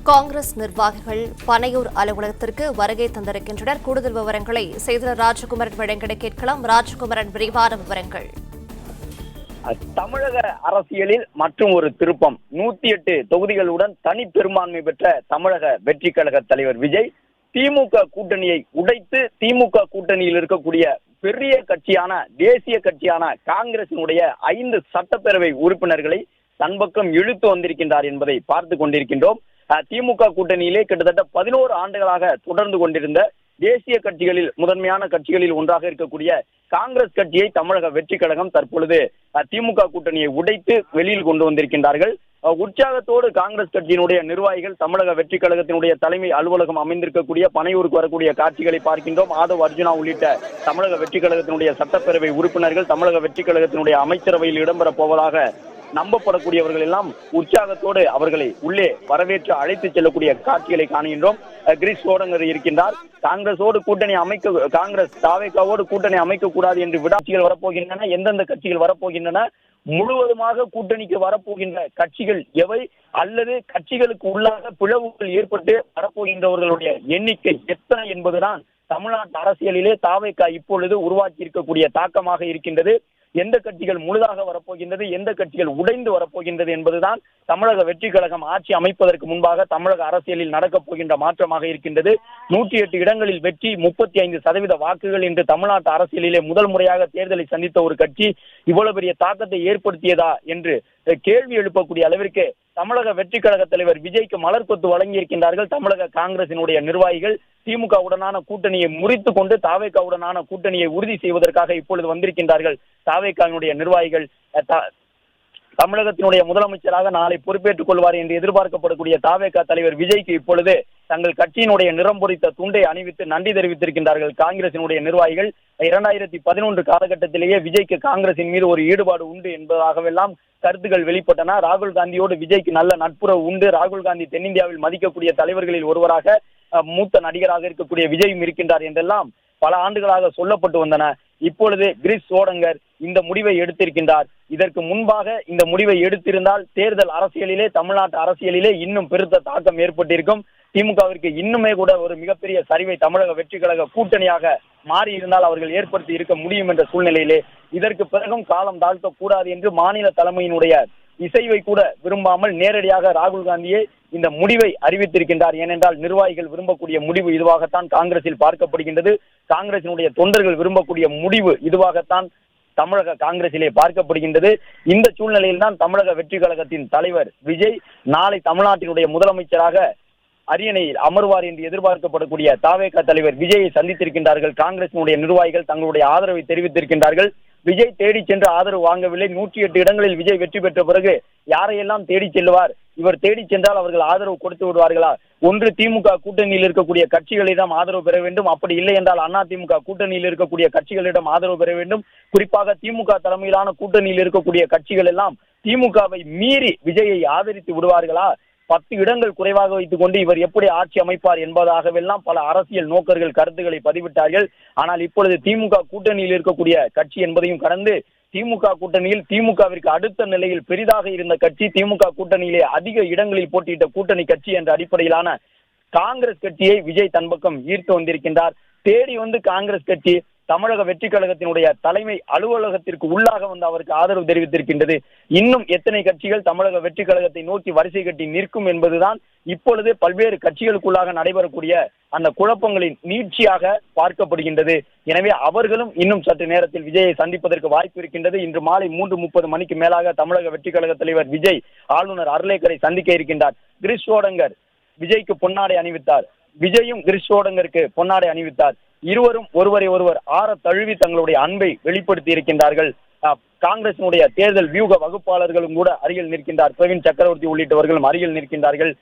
காங்கிரஸ் நிர்வாகிகள் பனையூர் அலுவலகத்திற்கு வருகை தந்திருக்கின்றனர். கூடுதல் விவரங்களை செய்தியாளர் ராஜகுமரன் வழங்கிட கேட்கலாம். ராஜகுமரன், விரிவான விவரங்கள். தமிழக அரசியலில் மற்றும் ஒரு திருப்பம். 108 தொகுதிகளுடன் தனி பெரும்பான்மை பெற்ற தமிழக வெற்றி கழக தலைவர் விஜய் திமுக கூட்டணியை உடைத்து திமுக கூட்டணியில் இருக்கக்கூடிய பெரிய கட்சியான தேசிய கட்சியான காங்கிரசினுடைய 5 சட்டப்பேரவை உறுப்பினர்களை தன் பக்கம் இழுத்து வந்திருக்கின்றார் என்பதை பார்த்து கொண்டிருக்கின்றோம். திமுக கூட்டணியிலே கிட்டத்தட்ட 11 ஆண்டுகளாக தொடர்ந்து கொண்டிருந்த தேசிய கட்சிகளில் முதன்மையான கட்சிகளில் ஒன்றாக இருக்கக்கூடிய காங்கிரஸ் கட்சியை தமிழக வெற்றி கழகம் தற்பொழுது திமுக கூட்டணியை உடைத்து வெளியில் கொண்டு வந்திருக்கின்றார்கள். உற்சாகத்தோடு காங்கிரஸ் கட்சியினுடைய நிர்வாகிகள் தமிழக வெற்றி கழகத்தினுடைய தலைமை அலுவலகம் அமைந்திருக்கக்கூடிய பனையூருக்கு வரக்கூடிய காட்சிகளை பார்க்கின்றோம். ஆதவ் அர்ஜுனா உள்ளிட்ட தமிழக வெற்றி கழகத்தினுடைய சட்டப்பேரவை உறுப்பினர்கள் தமிழக வெற்றி கழகத்தினுடைய அமைச்சரவையில் இடம்பெறப் போவதாக நம்பப்படக்கூடியவர்கள் எல்லாம் உற்சாகத்தோடு அவர்களை உள்ளே வரவேற்று அழைத்து செல்லக்கூடிய காட்சிகளை காணுகின்றோம். கிரீஷ் சோடங்கர் இருக்கின்றார். காங்கிரஸோடு கூட்டணி காங்கிரஸ் தாவேகாவோடு கூட்டணி அமைக்க கூடாது என்று விடாட்சிகள் வரப்போகின்றன. எந்தெந்த கட்சிகள் வரப்போகின்றன, முழுவதுமாக கூட்டணிக்கு வரப்போகின்ற கட்சிகள் எவை, அல்லது கட்சிகளுக்கு உள்ளாக பிளவுகள் ஏற்பட்டு வரப்போகின்றவர்களுடைய எண்ணிக்கை எத்தனை என்பதுதான் தமிழ்நாட்டு அரசியலிலே தாவேகா இப்பொழுது உருவாக்கி இருக்கக்கூடிய தாக்கமாக இருக்கின்றது. எந்த கட்சிகள் முழுதாக வரப்போகின்றது, எந்த கட்சிகள் உடைந்து வரப்போகின்றது என்பதுதான் தமிழக வெற்றி கழகம் ஆட்சி அமைப்பதற்கு முன்பாக தமிழக அரசியலில் நடக்கப் போகின்ற மாற்றமாக இருக்கின்றது. 108 இடங்களில் வெற்றி, 35% வாக்குகள் என்று தமிழ்நாட்டு அரசியலிலே முதல் முறையாக தேர்தலை சந்தித்த ஒரு கட்சி இவ்வளவு பெரிய தாக்கத்தை ஏற்படுத்தியதா என்று கேள்வி எழுப்பக்கூடிய அளவிற்கு தமிழக வெற்றி கழக தலைவர் விஜய்க்கு மலர் கொத்து வழங்கியிருக்கின்றார்கள் தமிழக காங்கிரசினுடைய நிர்வாகிகள். திமுக உடனான கூட்டணியை முறித்து கொண்டு தாவேகாவுடனான கூட்டணியை உறுதி செய்வதற்காக இப்பொழுது வந்திருக்கின்றார்கள் தாவேகாவினுடைய நிர்வாகிகள். தமிழகத்தினுடைய முதலமைச்சராக நாளை பொறுப்பேற்றுக் கொள்வார் என்று எதிர்பார்க்கப்படக்கூடிய தாவேகா தலைவர் விஜய்க்கு இப்பொழுது தங்கள் கட்சியினுடைய நிறம் பொறித்த துண்டை அணிவித்து நன்றி தெரிவித்திருக்கின்றார்கள் காங்கிரசினுடைய நிர்வாகிகள். 2011 காலகட்டத்திலேயே விஜய்க்கு காங்கிரசின் மீது ஒரு ஈடுபாடு உண்டு என்பதாகவெல்லாம் கருத்துக்கள் வெளிப்பட்டன. ராகுல் காந்தியோடு விஜய்க்கு நல்ல நட்புறவு உண்டு. ராகுல் காந்தி தென்னிந்தியாவில் மதிக்கக்கூடிய தலைவர்களில் ஒருவராக மூத்த நடிகராக இருக்கக்கூடிய விஜயும் இருக்கின்றார் என்றெல்லாம் பல ஆண்டுகளாக சொல்லப்பட்டு வந்தன. இப்பொழுது கிரீஷ் சோடங்கர் இந்த முடிவை எடுத்திருக்கின்றார். இதற்கு முன்பாக இந்த முடிவை எடுத்திருந்தால் தேர்தல் அரசியலிலே தமிழ்நாட்டு அரசியலிலே இன்னும் பெருத்த தாக்கம் ஏற்பட்டிருக்கும். திமுகவிற்கு இன்னுமே கூட ஒரு மிகப்பெரிய சரிவை தமிழக வெற்றி கழக கூட்டணியாக மாறி இருந்தால் அவர்கள் ஏற்படுத்தி இருக்க முடியும் என்ற சூழ்நிலையிலே இதற்கு பிறகும் காலம் தாழ்த்த கூடாது என்று மாநில தலைமையினுடைய இசைவை கூட விரும்பாமல் நேரடியாக ராகுல் காந்தியே இந்த முடிவை அறிவித்திருக்கின்றார். ஏனென்றால் நிர்வாகிகள் விரும்பக்கூடிய முடிவு இதுவாகத்தான் காங்கிரஸில் பார்க்கப்படுகின்றது. காங்கிரசினுடைய தொண்டர்கள் விரும்பக்கூடிய முடிவு இதுவாகத்தான் தமிழக காங்கிரசிலே பார்க்கப்படுகின்றது. இந்த சூழ்நிலையில் தான் தமிழக வெற்றி கழகத்தின் தலைவர் விஜய் நாளை தமிழ்நாட்டினுடைய முதலமைச்சராக அரியணையில் அமர்வார் என்று எதிர்பார்க்கப்படக்கூடிய தாவேகா தலைவர் விஜயை சந்தித்திருக்கின்றார்கள். காங்கிரசினுடைய நிர்வாகிகள் தங்களுடைய ஆதரவை தெரிவித்திருக்கின்றார்கள். விஜய் தேடி சென்று ஆதரவு வாங்கவில்லை. 108 இடங்களில் விஜய் வெற்றி பெற்ற பிறகு யாரையெல்லாம் தேடி செல்வார், இவர் தேடி சென்றால் அவர்கள் ஆதரவு கொடுத்து விடுவார்களா? ஒன்று திமுக கூட்டணியில் இருக்கக்கூடிய கட்சிகளிடம் ஆதரவு பெற வேண்டும், அப்படி இல்லை என்றால் அதிமுக கூட்டணியில் இருக்கக்கூடிய கட்சிகளிடம் ஆதரவு பெற வேண்டும். குறிப்பாக திமுக தலைமையிலான கூட்டணியில் இருக்கக்கூடிய கட்சிகள் எல்லாம் திமுகவை மீறி விஜயை ஆதரித்து விடுவார்களா? 10 இடங்கள் குறைவாக வைத்துக் கொண்டு இவர் எப்படி ஆட்சி அமைப்பார் என்பதாகவெல்லாம் பல அரசியல் நோக்கர்கள் கருத்துக்களை பதிவிட்டார்கள். ஆனால் இப்பொழுது திமுக கூட்டணியில் இருக்கக்கூடிய கட்சி என்பதையும் கடந்து திமுக கூட்டணியில் திமுகவிற்கு அடுத்த நிலையில் பெரிதாக இருந்த கட்சி, திமுக கூட்டணியிலே அதிக இடங்களில் போட்டியிட்ட கூட்டணி கட்சி என்ற அடிப்படையிலான காங்கிரஸ் கட்சியை விஜய் தன் பக்கம் ஈர்த்து வந்திருக்கின்றார். தேடி வந்து காங்கிரஸ் கட்சி தமிழக வெற்றி கழகத்தினுடைய தலைமை அலுவலகத்திற்கு உள்ளாக வந்து அவருக்கு ஆதரவு தெரிவித்திருக்கின்றது. இன்னும் எத்தனை கட்சிகள் தமிழக வெற்றி கழகத்தை நோக்கி வரிசை கட்டி நிற்கும் என்பதுதான் இப்பொழுது பல்வேறு கட்சிகளுக்குள்ளாக நடைபெறக்கூடிய அந்த குழப்பங்களின் நீட்சியாக பார்க்கப்படுகின்றது. எனவே அவர்களும் இன்னும் சற்று நேரத்தில் விஜயை சந்திப்பதற்கு வாய்ப்பு இருக்கின்றது. இன்று மாலை 3:30 மணிக்கு மேலாக தமிழக வெற்றி கழக தலைவர் விஜய் ஆளுநர் அர்லேக்கரை சந்திக்க இருக்கின்றார். கிரீஷ் சோடங்கர் விஜய்க்கு பொன்னாடை அணிவித்தார். விஜயும் கிரீஷ் சோடங்கருக்கு பொன்னாடை அணிவித்தார். இருவரும் ஒருவரை ஒருவர் ஆற தழுவி தங்களுடைய அன்பை வெளிப்படுத்தி இருக்கின்றார்கள். காங்கிரசினுடைய தேர்தல் வியூக வகுப்பாளர்களும் கூட அருகில் நிற்கின்றார். பிரவீன் சக்கரவர்த்தி உள்ளிட்டவர்களும் அருகில் நிற்கின்றார்கள்.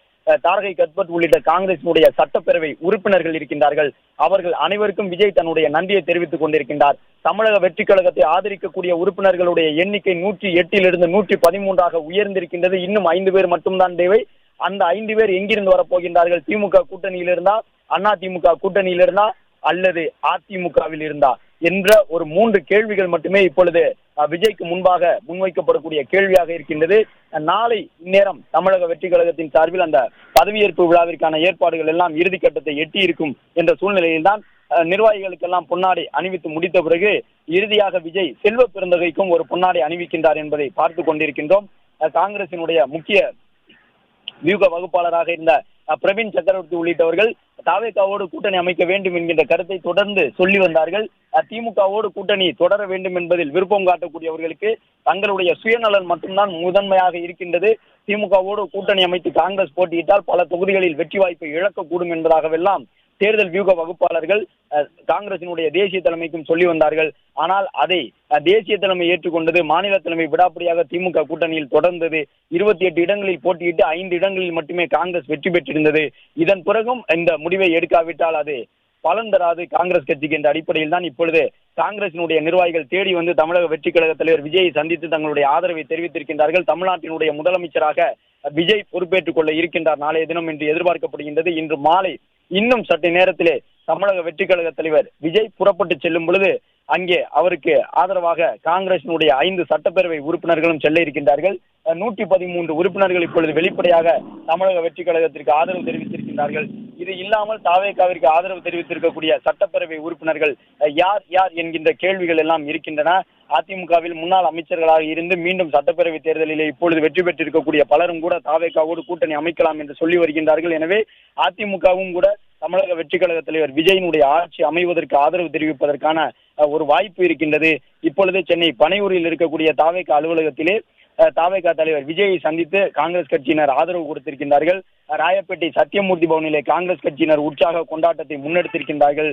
தாரகை கத்பத் உள்ளிட்ட காங்கிரசினுடைய சட்டப்பேரவை உறுப்பினர்கள் இருக்கின்றார்கள். அவர்கள் அனைவருக்கும் விஜய் தன்னுடைய நன்றியை தெரிவித்துக் கொண்டிருக்கின்றார். தமிழக வெற்றி கழகத்தை ஆதரிக்கக்கூடிய உறுப்பினர்களுடைய எண்ணிக்கை 108 113 உயர்ந்திருக்கின்றது. இன்னும் 5 பேர் மட்டும்தான் தேவை. அந்த 5 பேர் எங்கிருந்து வரப்போகின்றார்கள்? திமுக கூட்டணியில் இருந்தா, அதிமுக கூட்டணியில் இருந்தா, அல்லது அதிமுகவில் இருந்தா என்ற ஒரு 3 கேள்விகள் மட்டுமே இப்பொழுது விஜய்க்கு முன்பாக முன்வைக்கப்படக்கூடிய கேள்வியாக இருக்கின்றது. நாளை இந்நேரம் தமிழக வெற்றி கழகத்தின் சார்பில் அந்த பதவியேற்பு விழாவிற்கான ஏற்பாடுகள் எல்லாம் இறுதிக்கட்டத்தை எட்டி இருக்கும் என்ற சூழ்நிலையில்தான் நிர்வாகிகளுக்கெல்லாம் பொன்னாடை அணிவித்து முடித்த பிறகு இறுதியாக விஜய் செல்வ பெருந்தகைக்கும் ஒரு பொன்னாடை அணிவிக்கின்றார் என்பதை பார்த்து கொண்டிருக்கின்றோம். காங்கிரசினுடைய முக்கிய வியூக வகுப்பாளராக இருந்த பிரவீன் சக்கரவர்த்தி உள்ளிட்டவர்கள் தாவேகாவோடு கூட்டணி அமைக்க வேண்டும் என்கின்ற கருத்தை தொடர்ந்து சொல்லி வந்தார்கள். திமுகவோடு கூட்டணி தொடர வேண்டும் என்பதில் விருப்பம் காட்டக்கூடியவர்களுக்கு தங்களுடைய சுயநலன் மட்டும்தான் முதன்மையாக இருக்கின்றது. திமுகவோடு கூட்டணி அமைத்து காங்கிரஸ் போட்டியிட்டால் பல தொகுதிகளில் வெற்றி வாய்ப்பை இழக்கக்கூடும் என்பதாகவெல்லாம் தேர்தல் வியூக வகுப்பாளர்கள் காங்கிரசினுடைய தேசிய தலைமைக்கும் சொல்லி வந்தார்கள். ஆனால் அதை தேசிய தலைமை ஏற்றுக்கொண்டது. மாநில தலைமை விடாப்படியாக திமுக கூட்டணியில் தொடர்ந்தது. 28 இடங்களில் போட்டியிட்டு 5 இடங்களில் மட்டுமே காங்கிரஸ் வெற்றி பெற்றிருந்தது. இதன் பிறகும் இந்த முடிவை எடுக்காவிட்டால் அது பலன் தராது காங்கிரஸ் கட்சிக்கு என்ற அடிப்படையில் தான் இப்பொழுது காங்கிரசினுடைய நிர்வாகிகள் தேடி வந்து தமிழக வெற்றி கழக தலைவர் விஜயை சந்தித்து தங்களுடைய ஆதரவை தெரிவித்திருக்கின்றார்கள். தமிழ்நாட்டினுடைய முதலமைச்சராக விஜய் பொறுப்பேற்றுக் கொள்ள இருக்கின்றார் நாளைய தினம் என்று எதிர்பார்க்கப்படுகின்றது. இன்று மாலை இன்னும் சற்று நேரத்திலே தமிழக வெற்றி கழக தலைவர் விஜய் புறப்பட்டு செல்லும் பொழுது அங்கே அவருக்கு ஆதரவாக காங்கிரசினுடைய 5 சட்டப்பேரவை உறுப்பினர்களும் செல்ல இருக்கின்றார்கள். 113 உறுப்பினர்கள் இப்பொழுது வெளிப்படையாக தமிழக வெற்றி கழகத்திற்கு ஆதரவு தெரிவித்திருக்கின்றார்கள். இது இல்லாமல் தாவேகாவிற்கு ஆதரவு தெரிவித்திருக்கக்கூடிய சட்டப்பேரவை உறுப்பினர்கள் யார் யார் என்கின்ற கேள்விகள் எல்லாம் இருக்கின்றன. அதிமுகவில் முன்னாள் அமைச்சர்களாக இருந்து மீண்டும் சட்டப்பேரவை தேர்தலிலே இப்பொழுது வெற்றி பெற்றிருக்கக்கூடிய பலரும் கூட தாவேகாவோடு கூட்டணி அமைக்கலாம் என்று சொல்லி வருகின்றார்கள். எனவே அதிமுகவும் கூட தமிழக வெற்றி கழக தலைவர் விஜயினுடைய ஆட்சி அமைவதற்கு ஆதரவு தெரிவிப்பதற்கான ஒரு வாய்ப்பு இருக்கின்றது. இப்பொழுது சென்னை பனையூரில் இருக்கக்கூடிய தாவேகா அலுவலகத்திலே தாவேகா தலைவர் விஜயை சந்தித்து காங்கிரஸ் கட்சியினர் ஆதரவு கொடுத்திருக்கின்றார்கள். ராயப்பேட்டை சத்தியமூர்த்தி பவனிலே காங்கிரஸ் கட்சியினர் உற்சாக கொண்டாட்டத்தை முன்னெடுத்திருக்கின்றார்கள்.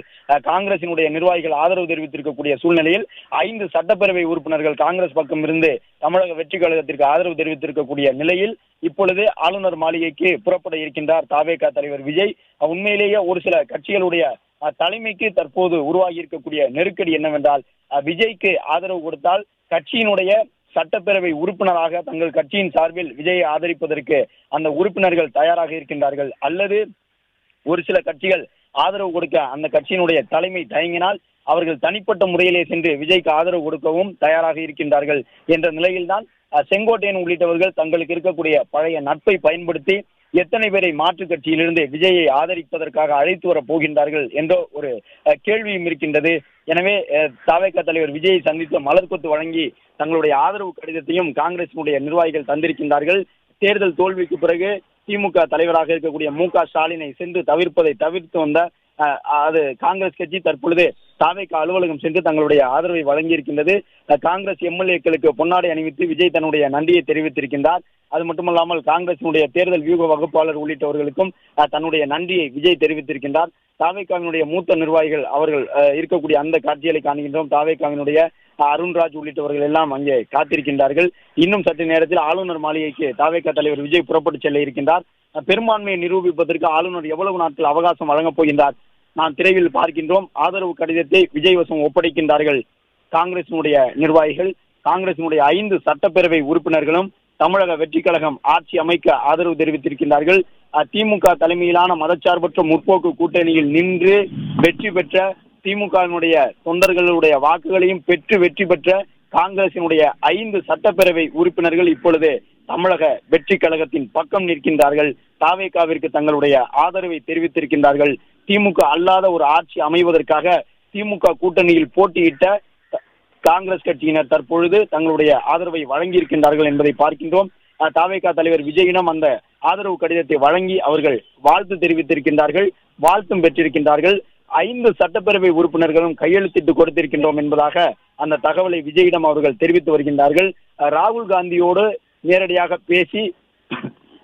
காங்கிரசினுடைய நிர்வாகிகள் ஆதரவு தெரிவித்திருக்கக்கூடிய சூழ்நிலையில் 5 சட்டப்பேரவை உறுப்பினர்கள் காங்கிரஸ் பக்கம் இருந்து தமிழக வெற்றி கழகத்திற்கு ஆதரவு தெரிவித்திருக்கக்கூடிய நிலையில் இப்பொழுது ஆளுநர் மாளிகைக்கு புறப்பட இருக்கின்றார் தாவேகா தலைவர் விஜய். உண்மையிலேயே ஒரு சில கட்சிகளுடைய தலைமைக்கு தற்போது உருவாகி இருக்கக்கூடிய நெருக்கடி என்னவென்றால், விஜய்க்கு ஆதரவு கொடுத்தால் கட்சியினுடைய சட்டப்பேரவை உறுப்பினராக தங்கள் கட்சியின் சார்பில் விஜயை ஆதரிப்பதற்கு அந்த உறுப்பினர்கள் தயாராக இருக்கின்றார்கள். அல்லது ஒரு சில கட்சிகள் ஆதரவு கொடுக்க அந்த கட்சியினுடைய தலைமை தயங்கினால் அவர்கள் தனிப்பட்ட முறையிலே சென்று விஜய்க்கு ஆதரவு கொடுக்கவும் தயாராக இருக்கின்றார்கள் என்ற நிலையில்தான் செங்கோட்டையன் உள்ளிட்டவர்கள் தங்களுக்கு இருக்கக்கூடிய பழைய நட்பை பயன்படுத்தி எத்தனை பேரை மாற்றுக் கட்சியிலிருந்து விஜயை ஆதரிப்பதற்காக அழைத்து வர போகின்றார்கள் என்ற ஒரு கேள்வியும் இருக்கின்றது. எனவே தாவேகா தலைவர் விஜயை சந்தித்து மலர் கொத்து வழங்கி தங்களுடைய ஆதரவு கடிதத்தையும் காங்கிரசினுடைய நிர்வாகிகள் தந்திருக்கின்றார்கள். தேர்தல் தோல்விக்கு பிறகு திமுக தலைவராக இருக்கக்கூடிய மு.க. ஸ்டாலினை சென்று தவிர்த்து வந்த அது காங்கிரஸ் கட்சி தற்பொழுது தாவேகா அலுவலகம் சென்று தங்களுடைய ஆதரவை வழங்கியிருக்கின்றது. காங்கிரஸ் எம்எல்ஏக்களுக்கு பொன்னாடை அணிவித்து விஜய் தன்னுடைய நன்றியை தெரிவித்திருக்கின்றார். அது மட்டுமல்லாமல் காங்கிரசினுடைய தேர்தல் வியூக வகுப்பாளர் உள்ளிட்டவர்களுக்கும் தன்னுடைய நன்றியை விஜய் தெரிவித்திருக்கின்றார். தாவேகாவினுடைய மூத்த நிர்வாகிகள் அவர்கள் இருக்கக்கூடிய அந்த காட்சிகளை காண்கின்றோம். தாவேகாவினுடைய அருண்ராஜ் உள்ளிட்டவர்கள் எல்லாம் அங்கே காத்திருக்கின்றார்கள். இன்னும் சற்று நேரத்தில் ஆளுநர் மாளிகைக்கு தாவேகா தலைவர் விஜய் புறப்பட்டு செல்ல இருக்கின்றார். பெரும்பான்மையை நிரூபிப்பதற்கு ஆளுநர் எவ்வளவு நாட்கள் அவகாசம் வழங்கப் போகின்றார் நாம் திரையில் பார்க்கின்றோம். ஆதரவு கடிதத்தை விஜய் வசம் ஒப்படைக்கின்றார்கள் காங்கிரசினுடைய நிர்வாகிகள். காங்கிரசினுடைய 5 சட்டப்பேரவை உறுப்பினர்களும் தமிழக வெற்றி கழகம் ஆட்சி அமைக்க ஆதரவு தெரிவித்திருக்கின்றார்கள். திமுக தலைமையிலான மதச்சார்பற்ற முற்போக்கு கூட்டணியில் நின்று வெற்றி பெற்ற திமுகவினுடைய தொண்டர்களுடைய வாக்குகளையும் பெற்று வெற்றி பெற்ற காங்கிரசினுடைய 5 சட்டப்பேரவை உறுப்பினர்கள் இப்பொழுது தமிழக வெற்றி கழகத்தின் பக்கம் நிற்கின்றார்கள். தாவேகாவிற்கு தங்களுடைய ஆதரவை தெரிவித்திருக்கின்றார்கள். திமுக அல்லாத ஒரு ஆட்சி அமைவதற்காக திமுக கூட்டணியில் போட்டியிட்ட காங்கிரஸ் கட்சியினர் தற்பொழுது தங்களுடைய ஆதரவை வழங்கியிருக்கின்றார்கள் என்பதை பார்க்கின்றோம். தாவேகா தலைவர் விஜயிடம் அந்த ஆதரவு கடிதத்தை வழங்கி அவர்கள் வாழ்த்து தெரிவித்திருக்கின்றார்கள், வாழ்த்தும் பெற்றிருக்கின்றார்கள். 5 சட்டப்பேரவை உறுப்பினர்களும் கையெழுத்திட்டு கொடுத்திருக்கின்றோம் என்பதாக அந்த தகவலை விஜயிடம் அவர்கள் தெரிவித்து வருகின்றார்கள். ராகுல் காந்தியோடு நேரடியாக பேசி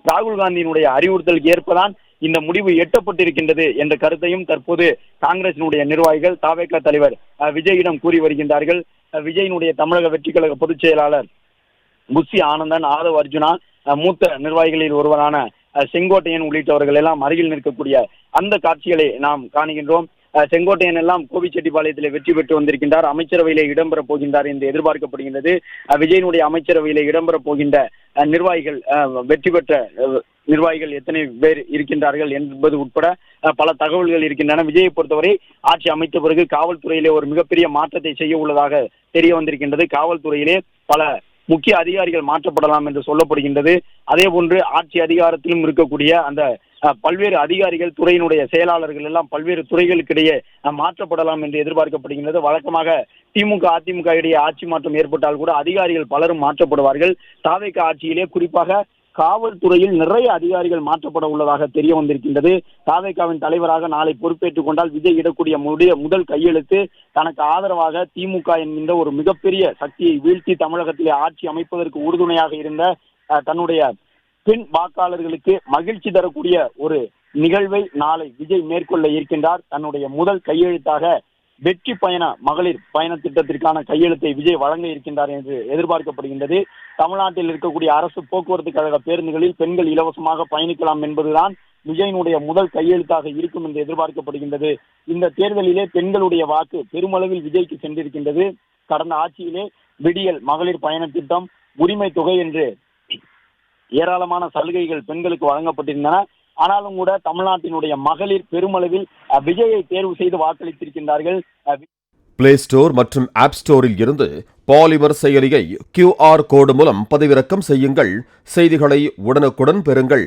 ராகுல் காந்தியினுடைய அறிவுறுத்தலுக்கு ஏற்பதான் இந்த முடிவு எட்டப்பட்டிருக்கின்றது என்ற கருத்தையும் தற்போது காங்கிரசினுடைய நிர்வாகிகள் தாவேகா தலைவர் விஜயிடம் கூறி வருகின்றார்கள். விஜயினுடைய தமிழக வெற்றி கழக பொதுச் செயலாளர் புஷி ஆனந்தன், ஆதவ் அர்ஜுனா, மூத்த நிர்வாகிகளில் ஒருவரான செங்கோட்டையன் உள்ளிட்டவர்கள் எல்லாம் அருகில் நிற்கக்கூடிய அந்த காட்சிகளை நாம் காணுகின்றோம். செங்கோட்டையன் எல்லாம் கோபிச்செட்டிப்பாளையத்திலே வெற்றி பெற்று வந்திருக்கின்றார். அமைச்சரவையிலே இடம்பெற போகின்றார் என்று எதிர்பார்க்கப்படுகின்றது. விஜயனுடைய அமைச்சரவையிலே இடம்பெற போகின்ற நிர்வாகிகள், வெற்றி பெற்ற நிர்வாகிகள் எத்தனை பேர் இருக்கின்றார்கள் என்பது உட்பட பல தகவல்கள் இருக்கின்றன. விஜயை பொறுத்தவரை ஆட்சி அமைத்த பிறகு காவல்துறையிலே ஒரு மிகப்பெரிய மாற்றத்தை செய்ய உள்ளதாக தெரிய வந்திருக்கின்றது. காவல்துறையிலே பல முக்கிய அதிகாரிகள் மாற்றப்படலாம் என்று சொல்லப்படுகின்றது. அதே போன்று ஆட்சி அதிகாரத்திலும் இருக்கக்கூடிய அந்த பல்வேறு அதிகாரிகள், துறையினுடைய செயலாளர்கள் எல்லாம் பல்வேறு துறைகளுக்கிடையே மாற்றப்படலாம் என்று எதிர்பார்க்கப்படுகின்றது. வழக்கமாக திமுக அதிமுக இடையே ஆட்சி மாற்றம் ஏற்பட்டால் கூட அதிகாரிகள் பலரும் மாற்றப்படுவார்கள். தாவேகா ஆட்சியிலே குறிப்பாக காவல்துறையில் நிறைய அதிகாரிகள் மாற்றப்பட உள்ளதாக தெரிய வந்திருக்கின்றது. தாவேகாவின் தலைவராக நாளை பொறுப்பேற்றுக் கொண்டால் விஜய் இடக்கூடிய முதல் கையெழுத்து தனக்கு ஆதரவாக திமுக என்கின்ற ஒரு மிகப்பெரிய சக்தியை வீழ்த்தி தமிழகத்திலே ஆட்சி அமைப்பதற்கு உறுதுணையாக இருந்த தன்னுடைய பெண் வாக்காளர்களுக்கு மகிழ்ச்சி தரக்கூடிய ஒரு நிகழ்வை நாளை விஜய் மேற்கொள்ள இருக்கின்றார். தன்னுடைய முதல் கையெழுத்தாக வெற்றி பயண மகளிர் பயண திட்டத்திற்கான கையெழுத்தை விஜய் வழங்க இருக்கின்றார் என்று எதிர்பார்க்கப்படுகின்றது. தமிழ்நாட்டில் இருக்கக்கூடிய அரசு போக்குவரத்து கழக பேருந்துகளில் பெண்கள் இலவசமாக பயணிக்கலாம் என்பதுதான் விஜயினுடைய முதல் கையெழுத்தாக இருக்கும் என்று எதிர்பார்க்கப்படுகின்றது. இந்த தேர்தலிலே பெண்களுடைய வாக்கு பெருமளவில் விஜய்க்கு சென்றிருக்கின்றது. கடந்த ஆட்சியிலே விடியல் மகளிர் பயண திட்டம், உரிமை தொகை என்று ஏராளமான சலுகைகள் பெண்களுக்கு வழங்கப்பட்டிருந்தன. ஆனாலும் கூட தமிழ்நாட்டினுடைய மகளிர் பெருமளவில் விஜயை தேர்வு செய்து வாக்களித்திருக்கின்றார்கள். பிளே ஸ்டோர் மற்றும் ஆப் ஸ்டோரில் இருந்து பாலிமர் செயலியை QR கோடு மூலம் பதிவிறக்கம் செய்யுங்கள். செய்திகளை உடனுக்குடன் பெறுங்கள்.